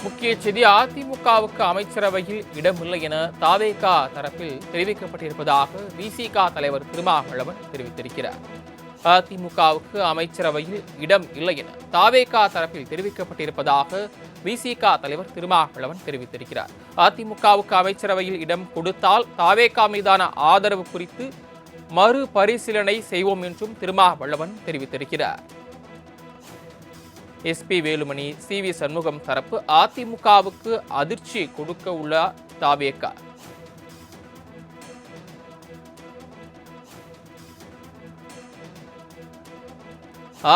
முக்கிய செய்தி அதிமுகவுக்கு அமைச்சரவையில் இடமில்லை என தாவேக தரப்பில் தெரிவிக்கப்பட்டிருப்பதாக விசிக தலைவர் திருமாவளவன் தெரிவித்திருக்கிறார். அதிமுகவுக்கு அமைச்சரவையில் இடம் இல்லை என தாவேக தரப்பில் தெரிவிக்கப்பட்டிருப்பதாக விசிக தலைவர் திருமாவளவன் தெரிவித்திருக்கிறார். அதிமுகவுக்கு அமைச்சரவையில் இடம் கொடுத்தால் தாவேக மீதான ஆதரவு குறித்து மறுபரிசீலனை செய்வோம் என்றும் திருமாவளவன் தெரிவித்திருக்கிறார். SP Velumani, CV. சண்முகம் தரப்பு அதிமுகவுக்கு அதிர்ச்சி கொடுக்க உள்ள தாவேக.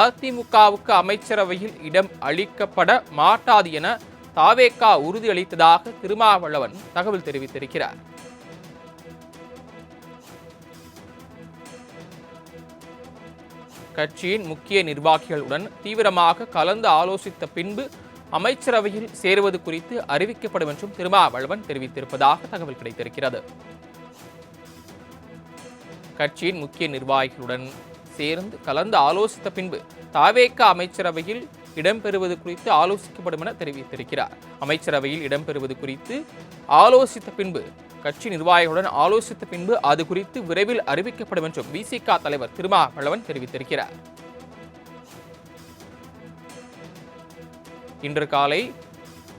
அதிமுகவுக்கு அமைச்சரவையில் இடம் அளிக்கப்பட மாட்டாது என தாவேக உறுதியளித்ததாக திருமாவளவன் தகவல் தெரிவித்திருக்கிறார். கட்சியின் முக்கிய நிர்வாகிகளுடன் தீவிரமாக கலந்து ஆலோசித்த பின்பு அமைச்சரவையில் சேருவது குறித்து அறிவிக்கப்படும் என்றும் திருமாவளவன் தெரிவித்திருப்பதாக தகவல் கிடைத்திருக்கிறது. கட்சியின் முக்கிய நிர்வாகிகளுடன் சேர்ந்து கலந்து ஆலோசித்த பின்பு தாவேக அமைச்சரவையில் இடம்பெறுவது குறித்து ஆலோசிக்கப்படும் என தெரிவித்திருக்கிறார். அமைச்சரவையில் இடம்பெறுவது குறித்து ஆலோசித்த பின்பு கட்சி நிர்வாகிகளுடன் ஆலோசித்த பின்பு அது குறித்து விரைவில் அறிவிக்கப்படும் என்றும் விசிக தலைவர் திருமாவளவன் தெரிவித்திருக்கிறார். இன்று காலை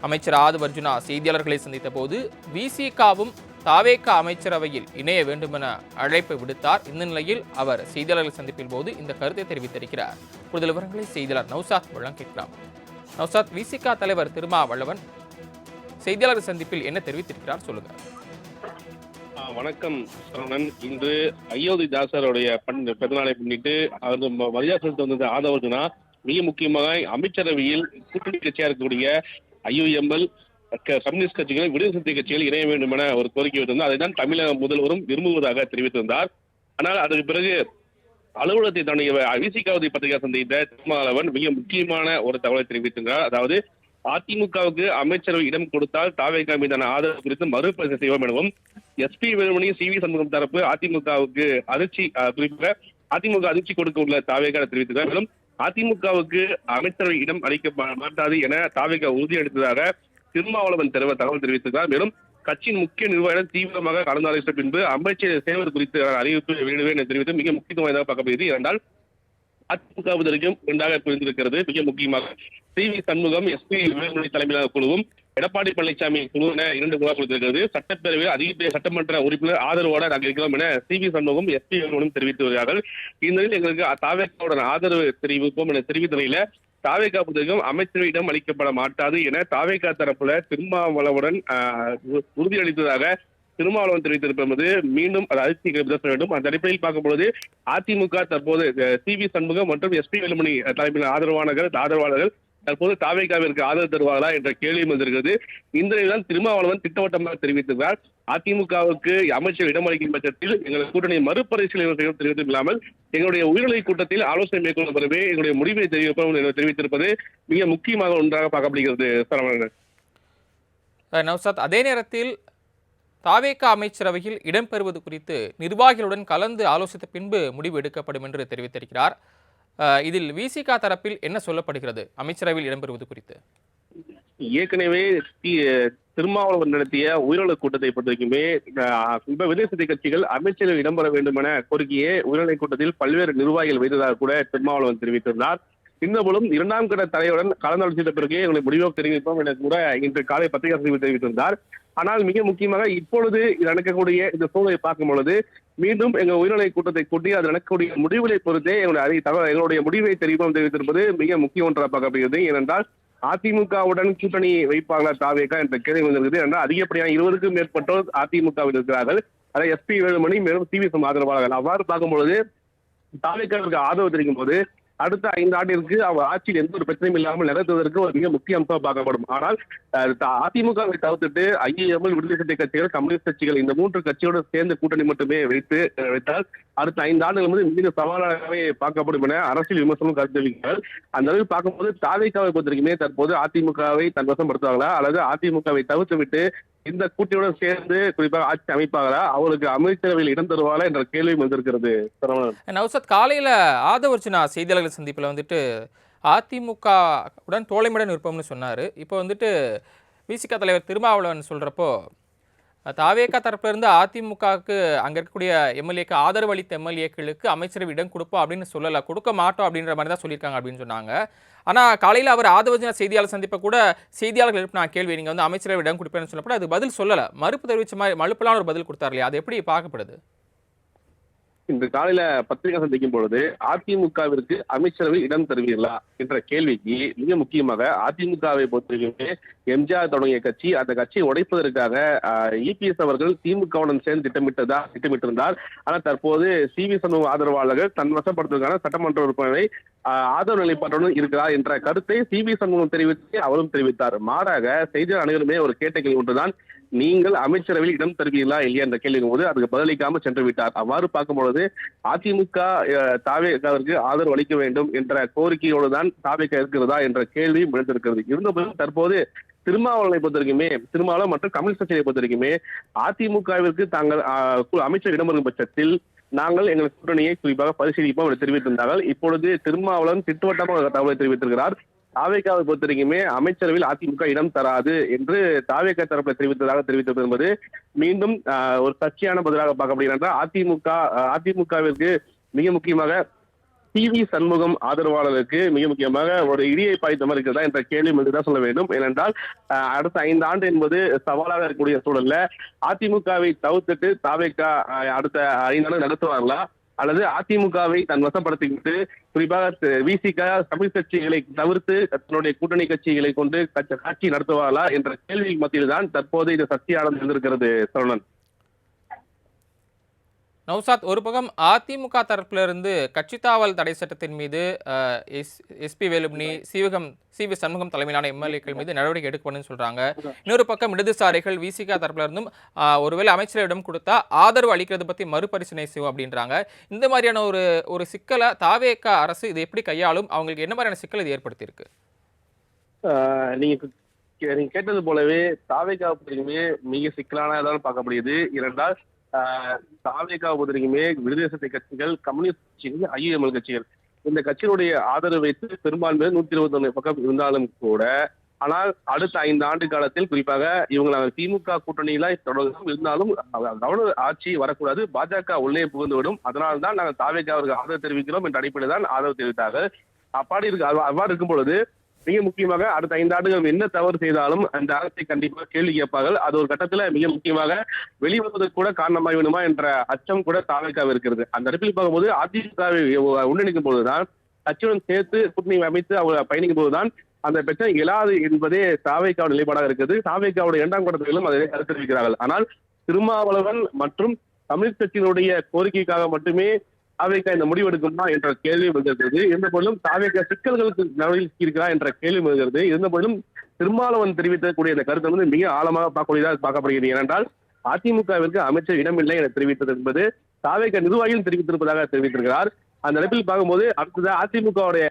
அமைச்சர் ஆதவ் அர்ஜுனா செய்தியாளர்களை சந்தித்த போது விசிகவும் தாவேக அமைச்சரவையில் இணைய வேண்டும் என அழைப்பு விடுத்தார். இந்த நிலையில் அவர் செய்தியாளர்கள் சந்திப்பின் போது இந்த கருத்தை தெரிவித்திருக்கிறார். கூடுதல் விவரங்களை செய்தியாளர் நௌசாத் மூலம் கேட்கலாம். நௌசாத், விசிக தலைவர் திருமாவளவன் செய்தியாளர் சந்திப்பில் என்ன தெரிவித்திருக்கிறார், சொல்லுங்க. வணக்கம் சரவணன். இன்று அயோத்திதாசருடைய பிறந்தநாளை முன்னிட்டு அவர் மரியாதை செலுத்த வந்த ஆதவ் அர்ஜுனா மிக முக்கியமாக அமைச்சரவையில் கூட்டணி கட்சியாக இருக்கக்கூடிய ஐயுஎம்எல் கம்யூனிஸ்ட் கட்சிகள், விடுதலை சிறுத்தை கட்சிகள் இணைய வேண்டும் என ஒரு கோரிக்கை வைத்திருந்தார். அதைதான் தமிழக முதல்வரும் விரும்புவதாக தெரிவித்திருந்தார். ஆனால் அதற்கு பிறகு அலுவலகத்தை தாண்டிய விசிகாவதி பத்திரிகை சந்தித்த திருமாவளவன் மிக முக்கியமான ஒரு தகவலை தெரிவித்திருந்தார். அதாவது அதிமுகவுக்கு அமைச்சரவை இடம் கொடுத்தால் தாவேக மீதான ஆதரவு குறித்து மறுபரிசீலனை செய்வோம் எனவும், எஸ்பி வேலுமணி, சி.வி. சண்முகம் தரப்பு அதிமுகவுக்கு அதிர்ச்சி குறிப்பாக அதிமுக அதிர்ச்சி கொடுக்க உள்ள தாவேக தெரிவித்தார். மேலும் அதிமுகவுக்கு அமைச்சரவை இடம் அளிக்க மாட்டாது என தாவேக உறுதியளித்ததாக திருமாவளவன் தகவல் தெரிவித்தார். மேலும் கட்சியின் முக்கிய நிர்வாகிகள் தீவிரமாக கலந்தாலோசித்த பின்பு அமைச்சர் சேவை குறித்து அறிவிப்பு வெளியிடுவேன் என தெரிவித்து மிக முக்கியத்துவமாக பார்க்கப்படுகிறது. இரண்டால் அதிமுகவினருக்கும் இரண்டாக பிரிந்திருக்கிறது. மிக முக்கியமாக சி.வி. சண்முகம், எஸ்பி வேலுமணி தலைமையிலான குழுவும் எடப்பாடி பழனிசாமி குழு என இரண்டு குழுவாக கொடுத்திருக்கிறது. சட்டப்பேரவையில் அதிக சட்டமன்ற உறுப்பினர் ஆதரவோடு நாங்கள் இருக்கிறோம் என சி.வி. சண்முகம், எஸ்பி வேலுமணியும் தெரிவித்து வருகிறார்கள். இந்நிலையில் எங்களுக்கு தாவேகாவுடன் ஆதரவு தெரிவிப்போம் என தெரிவித்த நிலையில தாவேகா பதவிக்கும் அமைச்சரவையிடம் அளிக்கப்பட மாட்டாது என தாவேகா தரப்புல திருமாவளவுடன் உறுதியளித்ததாக திருமாவளவன் தெரிவித்திருப்பது மீண்டும் அதிர்ச்சி பேச வேண்டும். அந்த அடிப்படையில் பார்க்கும்பொழுது அதிமுக தற்போது சி.வி. சண்முகம் மற்றும் எஸ்பி வேலுமணி தலைமையில் ஆதரவாளர்கள் தற்போது தாவேகாவிற்கு ஆதரவு தருவார்களா என்ற கேள்வியும் வந்திருக்கிறது. இந்த நிலையில்தான் திருமாவளவன் திட்டவட்டமாக தெரிவித்திருக்கிறார். அதிமுகவுக்கு அமைச்சர் இடமளிக்கும் பட்சத்தில் எங்கள் கூட்டணி மறுபரிசீலனை தெரிவித்தும் இல்லாமல் எங்களுடைய உயர்நிலை கூட்டத்தில் ஆலோசனை மேற்கொள்ளும் பிறகு எங்களுடைய முடிவை தெரிவிப்போம் என தெரிவித்திருப்பது மிக முக்கியமாக ஒன்றாக பார்க்கப்படுகிறது. சரவணன். நௌசாத், அதே நேரத்தில் தாவேக அமைச்சரவையில் இடம்பெறுவது குறித்து நிர்வாகிகளுடன் கலந்து ஆலோசித்த பின்பு முடிவு எடுக்கப்படும் என்று தெரிவித்திருக்கிறார். இதில் விசிக தரப்பில் என்ன சொல்லப்படுகிறது அமைச்சரவையில் இடம்பெறுவது குறித்து? ஏற்கனவே திருமாவளவன் நடத்திய உயர்நிலை கூட்டத்தை பொறுத்தவரைக்குமே விடுதலை சிறுத்தை கட்சிகள் அமைச்சர்கள் இடம்பெற வேண்டும் என கோரிக்கையை உயர்நிலை கூட்டத்தில் பல்வேறு நிர்வாகிகள் வைத்ததாக கூட திருமாவளவன் தெரிவித்திருந்தார். இருந்தபோதும் இரண்டாம் கட்ட தலைவருடன் கலந்தாலோசித்த பிறகு எங்களை முடிவாக தெரிவிப்போம் என கூட இன்று காலை பத்திரிகை தெரிவித்திருந்தார். ஆனால் மிக முக்கியமாக இப்பொழுது நடக்கக்கூடிய இந்த சூழலை பார்க்கும் பொழுது மீண்டும் எங்கள் உயர்நிலை கூட்டத்தை கூட்டி அது நடக்கக்கூடிய முடிவுகளை பொறுத்தே எங்களுடைய முடிவை தெரிவித்திருப்பது மிக முக்கிய ஒன்றாக பார்க்கப்படுகிறது. ஏனென்றால் அதிமுகவுடன் கூட்டணி வைப்பாங்களா தாவேகா என்ற கேள்வி வந்திருக்கிறது. என்றால் அதிகப்படியான 20க்கும் மேற்பட்டோர் அதிமுகவில் இருக்கிறார்கள். அதை எஸ்பி வேலுமணி மேலும் சி.வி. ஆதரவாளர்கள். அவ்வாறு பார்க்கும்பொழுது தாவேகாவிற்கு ஆதரவு தெரிவிக்கும் போது அடுத்த 5 ஆண்டிற்கு அவர் ஆட்சியில் எந்த ஒரு பிரச்சனையும் இல்லாமல் நடத்துவதற்கு ஒரு மிக முக்கிய அம்சமாக பார்க்கப்படும். ஆனால் அதிமுகவை தவிர்த்துட்டு ஐஎம்எல், விடுதலை சிறுத்தை கட்சிகள், கம்யூனிஸ்ட் கட்சிகள் இந்த 3 கட்சியோடு சேர்ந்த கூட்டணி மட்டுமே வைத்தால் அடுத்த 5 ஆண்டுகள் மிக சவாலாகவே பார்க்கப்படும் என அரசியல் விமர்சனம் கருத்து தெரிவிக்கிறார்கள். அந்த அளவில் பார்க்கும்போது தாவேகாவை பொறுத்தவரைக்குமே தற்போது அதிமுகவை தன்வசப்படுத்துவாங்களா அல்லது அதிமுகவை தவிர்த்து விட்டு இந்த கூட்டணியுடன் சேர்ந்து குறிப்பாக ஆட்சி அமைப்பாங்களா, அவருக்கு அமைச்சரவையில் இடம் தருவாங்களா என்ற கேள்வியும் வந்திருக்கிறது. நௌசாத், காலையில ஆதவ் அர்ஜுனா செய்தியாளர்கள் சந்திப்பில் அதிமுகவுடன் தோழமையுடன் இருப்போம்னு சொன்னார். இப்போ வந்துட்டு விசிக தலைவர் திருமாவளவன் சொல்கிறப்போ தாவேகா தரப்புல இருந்து அதிமுகவுக்கு அங்கே இருக்கக்கூடிய எம்எல்ஏக்கு ஆதரவு அளித்த எம்எல்ஏக்களுக்கு அமைச்சரவை இடம் கொடுப்போம் அப்படின்னு சொல்லலை, கொடுக்க மாட்டோம் அப்படின்ற மாதிரி தான் சொல்லியிருக்காங்க அப்படின்னு சொன்னாங்க. ஆனால் காலையில் அவர் ஆதவர்ஜுனா செய்தியாளர் சந்திப்பை கூட செய்தியாளர்கள் எழுப்பின கேள்வி நீங்கள் வந்து அமைச்சரவை இடம் கொடுப்பேன்னு சொன்னப்போ அது பதில் சொல்லலை, மறுப்பு தெரிவித்த மாதிரி மழுப்பலான ஒரு பதில் கொடுத்தார் இல்லையா? அது எப்படி பார்க்கப்படுது? இன்று காலையில பத்திரிகை சந்திக்கும் பொழுது அதிமுகவிற்கு அமைச்சரவை இடம் தருவீர்களா என்ற கேள்விக்கு மிக முக்கியமாக அதிமுகவை பொறுத்தவரைக்குமே எம்ஜிஆர் தொடங்கிய கட்சி, அந்த கட்சியை உடைப்பதற்காக இபிஎஸ் அவர்கள் திமுகவுடன் சேர்ந்து திட்டமிட்டிருந்தார். ஆனால் தற்போது சிவி சண்முகம் ஆதரவாளர்கள் தன் வசப்படுத்துவதற்கான சட்டமன்ற உறுப்பினரை ஆதரவு நிலைப்பாட்டுடன் இருக்கிறார் என்ற கருத்தை சிவி சண்முகம் தெரிவித்து அவரும் தெரிவித்தார். மாறாக செய்தியாளர் அனைவருமே ஒரு கேட்ட கேள்வி ஒன்றுதான், நீங்கள் அமைச்சரவையில் இடம் தருவீர்களா இல்லையா என்ற கேள்வியின் போது அதுக்கு பதிலளிக்காமல் சென்று விட்டார். அவ்வாறு பார்க்கும்பொழுது அதிமுக தாவேகாவிற்கு ஆதரவு அளிக்க வேண்டும் என்ற கோரிக்கையோடு தான் தாவேகா இருக்கிறதா என்ற கேள்வி எழுந்திருக்கிறது. இருந்தபோதும் தற்போது திருமாவளவனை பொறுத்தவரைக்குமே, திருமாவளவன் மற்றும் கம்யூனிஸ்ட் கட்சியை பொறுத்தவரைக்குமே அதிமுகவிற்கு தாங்கள் அமைச்சர் இடம் வரும் பட்சத்தில் நாங்கள் எங்கள் கூட்டணியை குறிப்பாக பரிசீலிப்போம் என்று தெரிவித்திருந்தார்கள். இப்பொழுது திருமாவளவன் திட்டவட்டமாக தகவலை தெரிவித்திருக்கிறார். தாவேகாவை பொறுத்தவரைக்குமே அமைச்சரவையில் அதிமுக இடம் தராது என்று தாவேகா தரப்பில் தெரிவித்தது என்பது மீண்டும் ஒரு சர்ச்சையான பதிலாக பார்க்கப்படுகிறது என்றால் அதிமுகவிற்கு மிக முக்கியமாக சிவி சண்முகம் ஆதரவாளருக்கு மிக முக்கியமாக ஒரு இடியை பாய்த்த மாதிரி இருக்கிறதா என்ற கேள்வி மட்டும்தான் சொல்ல வேண்டும். ஏனென்றால் அடுத்த 5 ஆண்டு என்பது சவாலாக இருக்கக்கூடிய சூழல்ல அதிமுகவை தவிர்த்துட்டு தாவேகா அடுத்த 5 ஆண்டு நடத்துவார்களா அல்லது அதிமுகவை தன் வசப்படுத்திக்கிட்டு குறிப்பாக விசிக தமிழ் கட்சிகளை தவிர்த்து தன்னுடைய கூட்டணி கட்சிகளை கொண்டு காட்சி நடத்துவார்களா என்ற கேள்வி மத்தியில் தான் தற்போது இந்த சர்ச்சையானது இருந்திருக்கிறது. சரவணன். நௌசாத், ஒரு பக்கம் அதிமுக தரப்புல இருந்து கட்சித்தாவல் தடை சட்டத்தின் மீது எஸ்பி வேலுமணி, சிவி சண்முகம் தலைமையிலான எம்எல்ஏக்கள் மீது நடவடிக்கை எடுக்கணும்னு சொல்றாங்க. இன்னொரு பக்கம் இடதுசாரிகள் விசிக தரப்புல இருந்தும் ஒருவேளை அமைச்சரிடம் கொடுத்தா ஆதரவு அளிக்கிறது பத்தி மறுபரிசீலனை செய்வோம் அப்படின்றாங்க. இந்த மாதிரியான ஒரு சிக்கலை தாவேகா அரசு இது எப்படி கையாளும்? அவங்களுக்கு என்ன மாதிரியான சிக்கல் இது ஏற்படுத்தியிருக்கு? நீங்க கேட்டது போலவே தாவேகா மிக சிக்கலானதான் பார்க்கப்படுகிறது. இரண்டால் தாவேகாவை பொறுத்தவரைக்குமே விடுதலை சிறுத்தை கட்சிகள், கம்யூனிஸ்ட் கட்சிகள், ஐயுஎம்எல் கட்சிகள் இந்த கட்சியினுடைய ஆதரவு வைத்து பெரும்பான்மை 121 பக்கம் இருந்தாலும் கூட, ஆனால் அடுத்த 5 ஆண்டு காலத்தில் குறிப்பாக இவங்க திமுக கூட்டணியில தொடர்ந்து இருந்தாலும் கவர்னர் ஆட்சி வரக்கூடாது, பாஜக உள்ளே புகுந்துவிடும், அதனால்தான் நாங்கள் தாவேகாவிற்கு ஆதரவு தெரிவிக்கிறோம் என்ற அடிப்படையில் தான் ஆதரவு தெரிவித்தார்கள். அவ்வாறு இருக்கும் பொழுது மிக முக்கியமாக அடுத்த 5 ஆண்டுகள் என்ன தவறு செய்தாலும் அந்த அரசை கண்டிப்பாக கேள்வி கேட்பார்கள். அது ஒரு கட்டத்துல மிக முக்கியமாக வெளிவருவதற்கு கூட காரணமாக வேணுமா என்ற அச்சம் கூட தாவேகாவில் இருக்கிறது. அந்த இடத்தில் பார்க்கும்போது அதிமுகவை ஒன்றிணைக்கும் போதுதான், கட்சியுடன் சேர்த்து கூட்டணி அமைத்து அவங்க பயணிக்கும் போதுதான் அந்த பிரச்சனை எழாது என்பதே தாவேகாவோட நிலைப்பாடாக இருக்கிறது. தாவேகாவோட 2ஆம் கட்டத்திலும் அதை கருத்து தெரிவிக்கிறார்கள். ஆனால் திருமாவளவன் மற்றும் கம்யூனிஸ்ட் கட்சியினுடைய கோரிக்கைக்காக மட்டுமே தாவேகா இந்த முடிவெடுக்குமா என்ற கேள்வி எழுகிறது. இருந்த போதிலும் தாவேகா சிக்கல்களுக்கு நடவடிக்கை இருக்கிறா என்ற கேள்வி எழுகிறது. இருந்த போதிலும் திருமாவளவன் தெரிவிக்கக்கூடிய இந்த கருத்து வந்து மிக ஆழமாக பார்க்கப்படுகிறது. ஏனென்றால் அதிமுகவிற்கு அமைச்சர் இடமில்லை என தெரிவித்தது என்பது தாவேகா நிர்வாகிகள் தெரிவித்திருப்பதாக தெரிவித்திருக்கிறார். அந்த இடத்தில் பார்க்கும்போது அடுத்தது அதிமுகவுடைய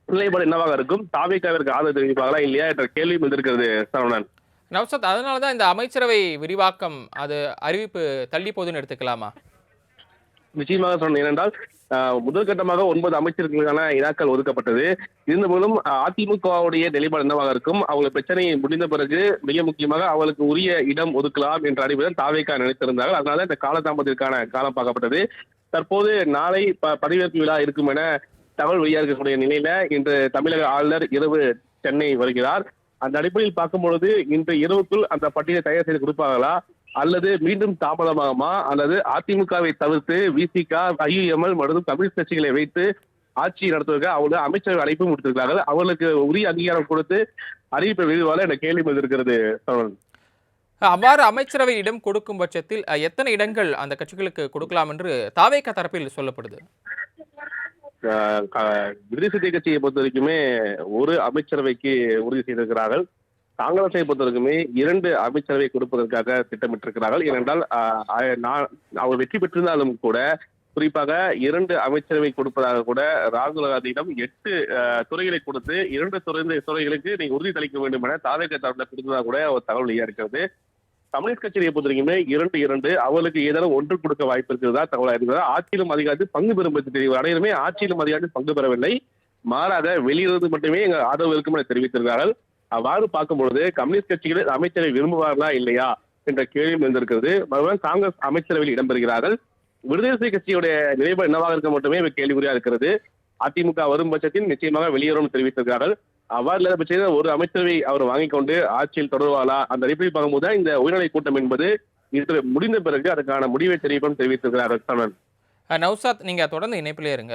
நிலைப்பாடு என்னவாக இருக்கும், தாவேகாவிற்கு ஆதரவு தெரிவிப்பார்களா இல்லையா என்ற கேள்வி எழுந்திருக்கிறது. சரவணன். நௌசாத், அதனாலதான் இந்த அமைச்சரவை விரிவாக்கம் அது அறிவிப்பு தள்ளி போகுதுன்னு எடுத்துக்கலாமா? நிச்சயமாக சொன்னேன். ஏனென்றால் முதல் கட்டமாக 9 அமைச்சர்களுக்கான இலாக்கள் ஒதுக்கப்பட்டது. இருந்தபோதும் அதிமுகவுடைய நிலைப்பாடு என்னவாக இருக்கும், அவங்க பிரச்சனை முடிந்த பிறகு மிக முக்கியமாக அவளுக்கு உரிய இடம் ஒதுக்கலாம் என்ற அடிப்படையில் தாவேகா நினைத்திருந்தார்கள். அதனால இந்த காலதாமதத்திற்கான காலம் பார்க்கப்பட்டது. தற்போது நாளை பதவியேற்பு விழா இருக்கும் என தகவல் வெளியாக இருக்கக்கூடிய நிலையில இன்று தமிழக ஆளுநர் இரவு சென்னை வருகிறார். அந்த அடிப்படையில் பார்க்கும் பொழுது இன்று இரவுக்குள் அந்த பட்டியலை தயார் செய்து கொடுப்பார்களா அல்லது மீண்டும் தாமதமாகுமா, அல்லது அதிமுகவை தவிர்த்து விசிக, ஐயுஎம்எல் மற்றும் கம்யூனிஸ்ட் கட்சிகளை வைத்து ஆட்சி நடத்துவதற்கு அவங்க அமைச்சர்கள் அழைப்பு விடுத்திருக்கிறார்கள். அவர்களுக்கு உரிய அங்கீகாரம் கொடுத்து அறிவிப்பை வெளியிடுவார்கள் என்ற கேள்வி இருக்கிறது. அவ்வாறு அமைச்சரவை இடம் கொடுக்கும் பட்சத்தில் எத்தனை இடங்கள் அந்த கட்சிகளுக்கு கொடுக்கலாம் என்று தாவேகா தரப்பில் சொல்லப்படுது? விடுதலை சிறுத்தை கட்சியை பொறுத்த வரைக்குமே ஒரு அமைச்சரவைக்கு உறுதி செய்திருக்கிறார்கள். காங்கிரஸை பொறுத்தவரைக்குமே 2 அமைச்சரவை கொடுப்பதற்காக திட்டமிட்டிருக்கிறார்கள். ஏனென்றால் அவர் வெற்றி பெற்றிருந்தாலும் கூட குறிப்பாக 2 அமைச்சரவை கொடுப்பதாக கூட ராகுல் காந்தியிடம் 8 துறைகளை கொடுத்து 2 துறைகளுக்கு நீங்க உறுதி அளிக்க வேண்டும் என தாவேகா தரப்பில் கொடுத்ததாக கூட ஒரு தகவல் வெளியாக இருக்கிறது. கம்யூனிஸ்ட் கட்சியை பொறுத்தவரைக்குமே 2 அவர்களுக்கு ஏதாவது ஒன்று கொடுக்க வாய்ப்பு இருக்கிறதா தகவலாக இருக்கிறதா. ஆட்சியிலும் அதிகாரத்தில் பங்கு பெறும் பற்றி தெரியும். அனைவருமே ஆட்சியிலும் அதிகாரத்தில் பங்கு பெறவில்லை. மாறாக வெளியிறது மட்டுமே எங்க ஆதரவு இருக்கும் என தெரிவித்திருக்கிறார்கள். அவ்வாறு பார்க்கும்பொழுது கம்யூனிஸ்ட் கட்சிகள் அமைச்சரை விரும்புவார்களா இல்லையா என்ற கேள்வியும் இருந்திருக்கிறது. மறுபடியும் காங்கிரஸ் அமைச்சரவையில் இடம்பெறுகிறார்கள். விடுதலை சிறுத்தை கட்சியுடைய நிலைப்பாடு என்னவாக இருக்க மட்டுமே கேள்விக்குறியா இருக்கிறது. அதிமுக வரும் பட்சத்தில் நிச்சயமாக வெளியேறும் தெரிவித்திருக்கிறார்கள். அவ்வாறு இல்லாத பட்சத்தில் ஒரு அமைச்சரவை அவர் வாங்கிக் கொண்டு ஆட்சியில் தொடர்வாளா அந்த அடிப்படையில் பார்க்கும்போது இந்த உயர்நிலை கூட்டம் என்பது இது முடிந்த பிறகு அதற்கான முடிவை தெரிவிக்கும் தெரிவித்திருக்கிறார்கள். நௌசாத், நீங்க தொடர்ந்து இணைப்பிலே இருங்க.